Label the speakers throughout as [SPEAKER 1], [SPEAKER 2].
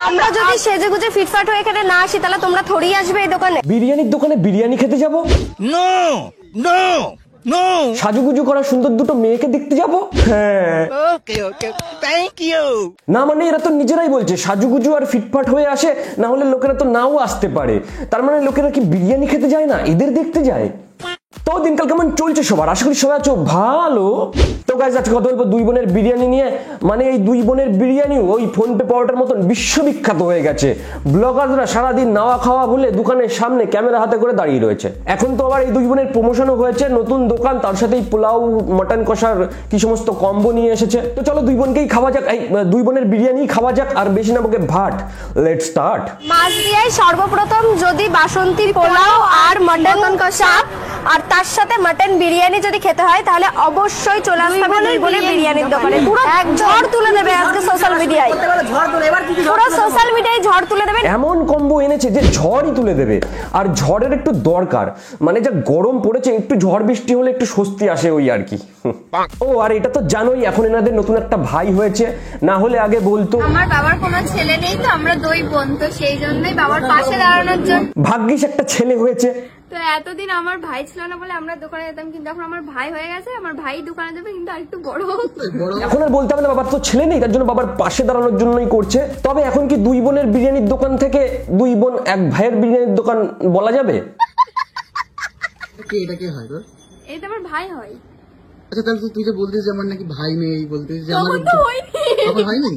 [SPEAKER 1] আমরা যদি সেজেগুজে ফিটফাট হয়ে এখানে না আসি তাহলে তোমরা থোড়ি আসবে এই দোকানে?
[SPEAKER 2] বিরিয়ানির দোকানে বিরিয়ানি খেতে যাব?
[SPEAKER 3] No no no.
[SPEAKER 2] সাজুগুজু করা সুন্দর দুটো মেয়েকে দেখতে যাব? হ্যাঁ।
[SPEAKER 3] Okay okay, thank you.
[SPEAKER 2] না মানে এরা তো নিজেরাই বলছে সাজুগুজু আর ফিটফাট হয়ে আসে, না হলে লোকেরা তো নাও আসতে পারে। তার মানে লোকেরা কি বিরিয়ানি খেতে যায় না, এদের দেখতে যায়? তো দিনকাল কেমন চলছে সবার? আশা করি সবাই আছো ভালো। তো গাইস আজকে কথা বলবো দুই বোনের বিরিয়ানি নিয়ে। মানে এই দুই বোনের বিরিয়ানি ওই ফোন পে পাওয়াটার মতন বিশ্ববিখ্যাত হয়ে গেছে। ব্লগাররা সারাদিন নাওয়া খাওয়া ভুলে দোকানের সামনে ক্যামেরা হাতে করে দাঁড়িয়ে রয়েছে। এখন তো আবার এই দুই বোনের প্রমোশনও হয়েছে, নতুন দোকান, তার সাথেই পোলাও মটন কষার কি সমস্ত কম্বো নিয়ে এসেছে। তো চলো দুই বোনকেই খাওয়া যাক, এই দুই বোনের বিরিয়ানি খাওয়া যাক, আর বেশি না বকে ভাট। Let's start.
[SPEAKER 1] মাছদিয়ায় সর্বপ্রথম যদি বাসন্তীর পোলাও আর মটন কষা আর তার সাথে মটন বিরিয়ানি যদি খেতে হয় তাহলে অবশ্যই চলে আসতে হবে দুই বোনের বিরিয়ানির দোকানে। পুরো এক ঝড় তুলে দেবে আজকে সোশ্যাল মিডিয়ায়, পুরো সোশ্যাল মিডিয়ায় ঝড় তুলে দেবে।
[SPEAKER 2] এমন কম্বো এনেছে যে ঝড়ই তুলে দেবে। আর ঝড়ের একটু দরকার, মানে যা গরম পড়েছে, একটু ঝড় বৃষ্টি হলে একটু স্বস্তি আসে ওই আর কি। ও আর এটা তো জানোই এখন এনাদের নতুন একটা ভাই হয়েছে, না হলে আগে বলতো
[SPEAKER 4] আমার বাবার কোনো ছেলে নেই, তো আমরা দুই বোন, তো সেই জন্যই বাবার পাশে দাঁড়ানোর জন্য।
[SPEAKER 2] ভাগ্যিস একটা ছেলে হয়েছে।
[SPEAKER 4] তো এতদিন আমার ভাই ছিল না বলে আমরা দোকানে যেতাম, কিন্তু এখন আমার ভাই হয়ে গেছে, আমার ভাই দোকানে যাবে, কিন্তু আরেকটু বড় হোক।
[SPEAKER 2] এখন আর বলতে হবে না বাবার তো ছেলে নেই, তার জন্য বাবার পাশে দাঁড়ানোর জন্যই করছে। তবে এখন কি দুই বোনের বিরিয়ানির দোকান থেকে দুই বোন এক ভাইয়ের বিরিয়ানির দোকান বলা যাবে?
[SPEAKER 5] এটা কি হয় তোর?
[SPEAKER 4] এই তো আমার ভাই হয়।
[SPEAKER 5] আচ্ছা তাহলে তুই যে বলতিস যে আমার নাকি ভাই নেই, বলতিস যে আমার
[SPEAKER 4] তখন তো হয়নি।
[SPEAKER 5] তখন হয়নি।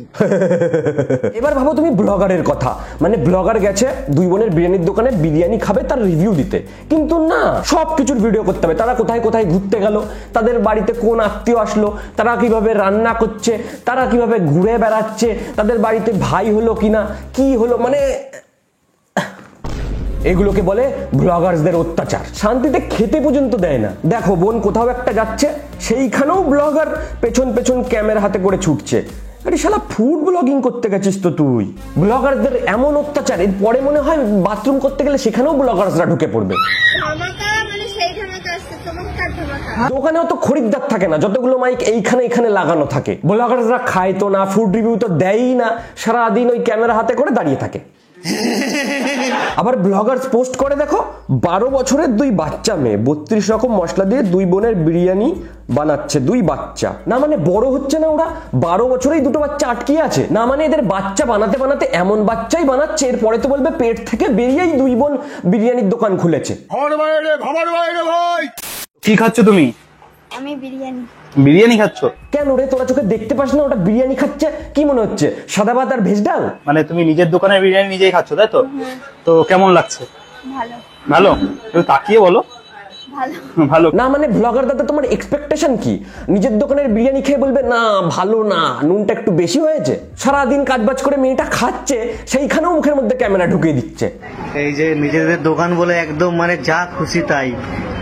[SPEAKER 2] এবার ভাবো তুমি ব্লগারের কথা, মানে ব্লগার গেছে দুই বোনের বিরিয়ানির দোকানে বিরিয়ানি খাবে, তার রিভিউ দিতে। কিন্তু না, সব কিছুর ভিডিও করতে হবে। তারা কোথায় কোথায় ঘুরতে গেল, তাদের বাড়িতে কোন আত্মীয় আসলো, তারা কিভাবে রান্না করছে, তারা কিভাবে ঘুরে বেড়াচ্ছে, তাদের বাড়িতে ভাই হলো কিনা, কি হলো, মানে এগুলোকে বলে ব্লগারদের অত্যাচার। শান্তিতে খেতে পর্যন্ত দেয় না। দেখো বোন কোথাও একটা যাচ্ছে, সেইখানেও ব্লগার পেছন পেছন ক্যামেরা হাতে করে ছুটছে। আরে শালা ফুড ব্লগিং করতে গেছিস তো তুই। ব্লগারদের এমন অত্যাচার, এর পরে মনে হয় বাথরুম করতে গেলে সেখানেও ব্লগাররা ঢুকে পড়বে। দোকানেও তো খরিদ্দার থাকে না, যতগুলো মাইক এইখানে এখানে লাগানো থাকে। ব্লগাররা খায় তো না, ফুড রিভিউ তো দেয়ই না, সারাদিন ওই ক্যামেরা হাতে করে দাঁড়িয়ে থাকে। আবার ব্লগার পোস্ট করে দেখো 12 বছরের দুই বাচ্চা মেয়ে 32 রকম মশলা দিয়ে দুই বোনের বিরিয়ানি বানাচ্ছে, দুই বাচ্চা। না মানে বড় হচ্ছে না ওরা? 12 বছরেই দুটো বাচ্চা আটকে আছে। না মানে এদের বাচ্চা বানাতে বানাতে এমন বাচ্চাই বানাচ্ছে, এরপরে তো বলবে পেট থেকে বেরিয়েই দুই বোন বিরিয়ানির দোকান খুলেছে।
[SPEAKER 6] কি খাচ্ছ তুমি?
[SPEAKER 4] আমি বিরিয়ানি।
[SPEAKER 6] বিরিয়ানি খাচ্ছ?
[SPEAKER 2] কেন রে, তোরা চোখে দেখতে পাস না ওটা বিরিয়ানি খাচ্ছে? কি মনে হচ্ছে সাদা ভাত আর ভেজ ডাল?
[SPEAKER 6] মানে তুমি নিজের দোকানের বিরিয়ানি নিজেই খাচ্ছ, তাই তো? তো কেমন লাগছে?
[SPEAKER 4] ভালো
[SPEAKER 6] ভালো? একটু তাকিয়ে বলো।
[SPEAKER 4] ভালো।
[SPEAKER 6] ভালো
[SPEAKER 2] না মানে ব্লগার দাদা তোমার এক্সপেকটেশন কি? নিজের দোকানের বিরিয়ানি খেয়ে বলবে না ভালো না, নুনটা একটু বেশি হয়েছে। সারাদিন কাজবাজ করে মেয়েটা খাচ্ছে, সেইখানেও মুখের মধ্যে ক্যামেরা ঢুকিয়ে দিচ্ছে।
[SPEAKER 7] এই যে নিজেদের দোকান বলে একদম মানে যা খুশি তাই,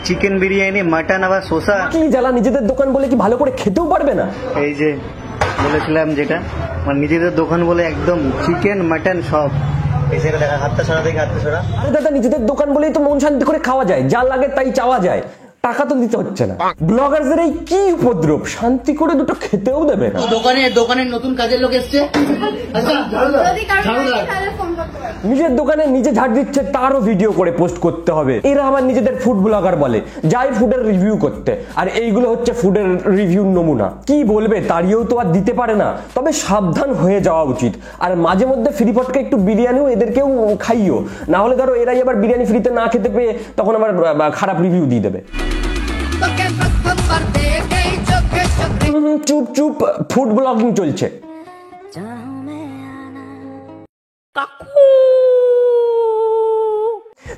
[SPEAKER 7] চিকেন বিরিয়ানি, মাটন, আবার শসা।
[SPEAKER 2] কি জ্বালা, নিজেদের দোকান বলে কি ভালো করে খেতেও পারবে না?
[SPEAKER 7] এই যে বলেছিলাম যেটা, মানে নিজেদের দোকান বলে একদম চিকেন মাটন সব। এসে দেখা হাতটা ছড়া দেখে হাতটা ছড়া।
[SPEAKER 2] আরে দাদা নিজেদের দোকান বলেই তো মন শান্তি করে খাওয়া যায়, যা লাগে তাই চাওয়া যায়, টাকা তো দিতে হচ্ছে না। ব্লগারদের এই কি উপদ্রব, শান্তি করে দুটো খেতেও দেবে না।
[SPEAKER 5] দোকানের নতুন কাজের লোক এসছে। আচ্ছা
[SPEAKER 4] যদি কারো লাগে তাহলে ফোন করতে পারো।
[SPEAKER 2] নিজের দোকানে নিজে ঝাড় দিচ্ছে, তারও ভিডিও করে পোস্ট করতে হবে। এরা আবার নিজেদের ফুড ব্লগার বলে, যাই ফুডের রিভিউ করতে। আর এইগুলো হচ্ছে ফুডের রিভিউ নমুনা। কি বলবে, তাড়িয়েও তো আর দিতে পারে না। তবে সাবধান হয়ে যাওয়া উচিত। আর মাঝে মধ্যে ফ্রি ফটকে একটু বিরিয়ানিও এদেরকেও খাইও, না হলে ধরো এরাই আবার বিরিয়ানি ফ্রিতে না খেতে পেয়ে তখন আবার খারাপ রিভিউ দিয়ে দেবে। চুপ চুপ, ফুড ব্লগিং চলছে।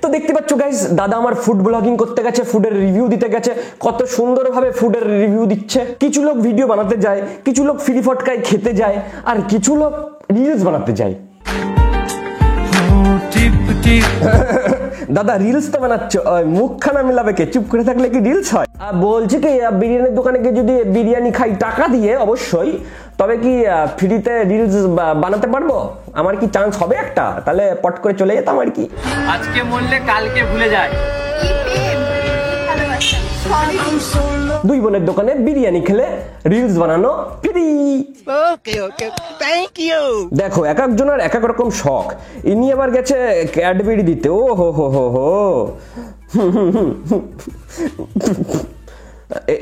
[SPEAKER 2] তো দেখতে পাচ্ছ গাইস, দাদা আমার ফুড ব্লগিং করতে গেছে, ফুডের রিভিউ দিতে গেছে। কত সুন্দরভাবে ফুডের রিভিউ দিচ্ছে। কিছু লোক ভিডিও বানাতে যায়, কিছু লোক ফ্রি ফটকায় খেতে যায়, আর কিছু লোক রিলস বানাতে যায়। দাদা রিলস তো বানাচ্ছ, মুখখানা মিলাবে কে? চুপ করে থাকলে কি রিলস হয়? বলছি কি বিরিয়ানির দোকানে গিয়ে যদি বিরিয়ানি খাই টাকা দিয়ে অবশ্যই, তবে কি ফ্রিতে রিলস বানাতে পারবো? আমার কি চান্স হবে একটা? তাহলে পট করে চলে যেতাম আর কি।
[SPEAKER 8] আজকে মরলে কালকে ভুলে যায়।
[SPEAKER 2] দুই বোনের দোকানে বিরিয়ানি খেলে রিলস বানানো free.
[SPEAKER 3] Okay, okay. Thank you.
[SPEAKER 2] দেখো এক একজনের এক এক রকম শখ। ইনি আবার গেছে ক্যাডবেরি দিতে। ও হো হো হো হো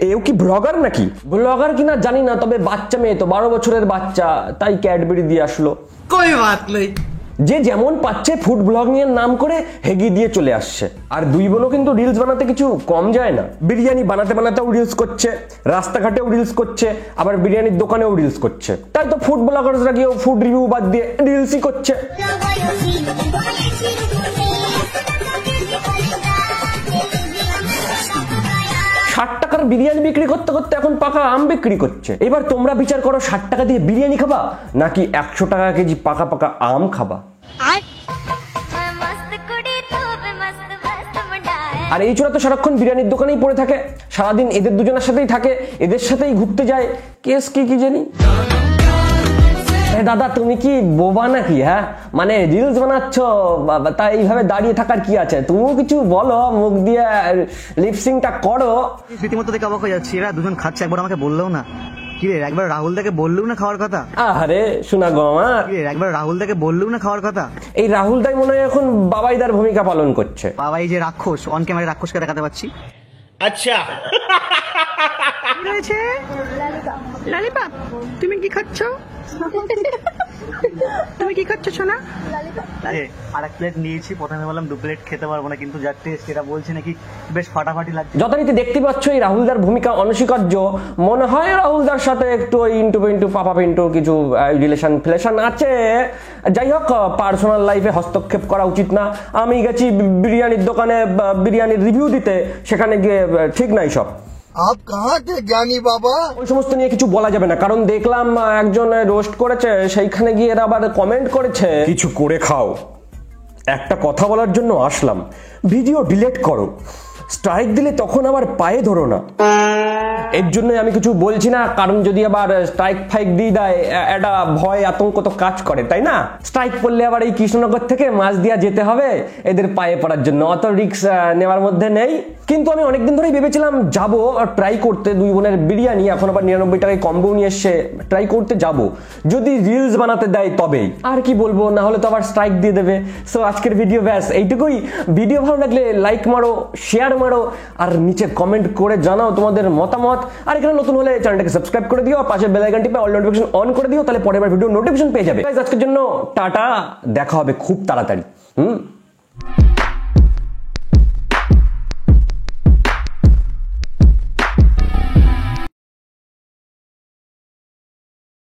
[SPEAKER 2] এও কি ব্লগার নাকি? ব্লগার কিনা জানি না, তবে বাচ্চা মেয়ে তো, 12 বছরের বাচ্চা, তাই ক্যাডবেরি দিয়ে আসলো।
[SPEAKER 5] कोई बात नहीं।
[SPEAKER 2] যে যেমন পাচ্ছে ফুড ব্লগ নিয়ে নাম করে হেগি দিয়ে চলে আসছে। আর দুই বোনও কিন্তু রিলস বানাতে কিছু কম যায় না। বিরিয়ানি বানাতে বানাতেও রিলস করছে, রাস্তাঘাটেও রিলস করছে, আবার বিরিয়ানির দোকানেও রিলস করছে। তাই তো ফুড ব্লগার্সরা গিয়েও ফুড রিভিউ বাদ দিয়ে রিলসই করছে। 60 টাকার বিরিয়ানি বিক্রি করতে করতে এখন পাকা আম বিক্রি করছে। এবার তোমরা বিচার করো, 60 টাকা দিয়ে বিরিয়ানি খাবা নাকি 100 টাকা কেজি পাকা পাকা আম খাবা? আর এই ছোড়া তো সারাক্ষণ বিরিয়ানির দোকানেই পড়ে থাকে, সারাদিন এদের দুজনের সাথেই থাকে, এদের সাথেই ঘুরতে যায়। কেস কি জানি। দাদা তুমি কি বোবা নাকি? হ্যাঁ মানে রিলস বানাচ্ছ, তা এইভাবে দাঁড়িয়ে থাকার কি আছে? তুমিও কিছু বলো, মুখ দিয়ে লিপসিংটা করো।
[SPEAKER 7] রীতিমতো দেখে অবাক হয়ে যাচ্ছি, এরা দুজন খাচ্ছে, একবার আমাকে বললেও না। কি রে, একবার রাহুল দাকে বললেও না খাওয়ার কথা?
[SPEAKER 2] আরে শোনা গো আমার,
[SPEAKER 7] কি রে, একবার রাহুল দাকে বললেও না খাওয়ার কথা?
[SPEAKER 2] এই রাহুল দাই মনে হয় এখন বাবাইদার ভূমিকা পালন করছে।
[SPEAKER 7] বাবা এই যে রাক্ষস, অন ক্যামেরা রাক্ষসকে দেখাতে পাচ্ছি।
[SPEAKER 3] अच्छा
[SPEAKER 5] রয়েছে ললিপপ। তুমি কি খাচ্ছ? তুমি কি খাচ্ছ সোনা?
[SPEAKER 7] আর এক প্লেট নিয়েছি, প্রথমে বললাম 2 প্লেট খেতে পারবো না, কিন্তু যা টেস্ট, এটা বলছে নাকি বেশ ফাটাফাটি লাগছে।
[SPEAKER 2] যথারীতি দেখতে পাচ্ছ এই রাহুলদার ভূমিকা অনস্বীকার্য। মনে হয় রাহুলদার সাথে একটু ওই ইন্টু পাপা পিন্টু কিছু রিলেশন ফিলেশন আছে। যাই হোক, পার্সোনাল লাইফে হস্তক্ষেপ করা উচিত না। আমি গেছি বিরিয়ানির দোকানে বিরিয়ানির রিভিউ দিতে, সেখানে গিয়ে ঠিক নাই সব।
[SPEAKER 3] आप कहाँ थे ज्ञानी बाबा?
[SPEAKER 2] ওই সমস্ত নিয়ে কিছু বলা যাবে না, কারণ দেখলাম একজন রোস্ট করেছে, সেইখানে গিয়ে এরা আবার কমেন্ট করেছে কিছু করে খাও। একটা কথা বলার জন্য আসলাম, ভিডিও ডিলিট করো, স্ট্রাইক দিলে তখন আবার পায়ে ধরো না। এর জন্য আমি কিছু বলছি না, কারণ যদি আবার স্ট্রাইক ফাইক দিয়ে দেয়, একটা ভয় আতঙ্ক তো কাজ করে, তাই না? স্ট্রাইক পড়লে আবার এই কৃষ্ণনগর থেকে মাছ দিয়া যেতে হবে এদের পায়ে পড়ার জন্য, অত রিস্ক নেওয়ার মধ্যে নেই। কিন্তু আমি অনেকদিন ধরেই ভেবেছিলাম যাবো ট্রাই করতে দুই বোনের বিরিয়ানি, এখন আবার 99 টাকায় কম্বো নিয়ে এসছে, ট্রাই করতে যাব, যদি রিলস বানাতে দেয় তবেই। আর কি বলবো, না হলে তো আবার স্ট্রাইক দিয়ে দেবে। সো আজকের ভিডিও ব্যাস এইটুকুই। ভিডিও ভালো লাগলে লাইক মারো, শেয়ার মারো, আর নিচে কমেন্ট করে জানাও তোমাদের মতামত। আর এখানে নতুন হলে চ্যানেলটাকে সাবস্ক্রাইব করে দিও, আর পাশে বেল আইকনটি অল নোটিফিকেশন অন করে দিও, তাহলে পরের ভিডিও নোটিফিকেশন পেয়ে যাবে। গাইস আজকের জন্য টাটা, দেখা হবে খুব তাড়াতাড়ি।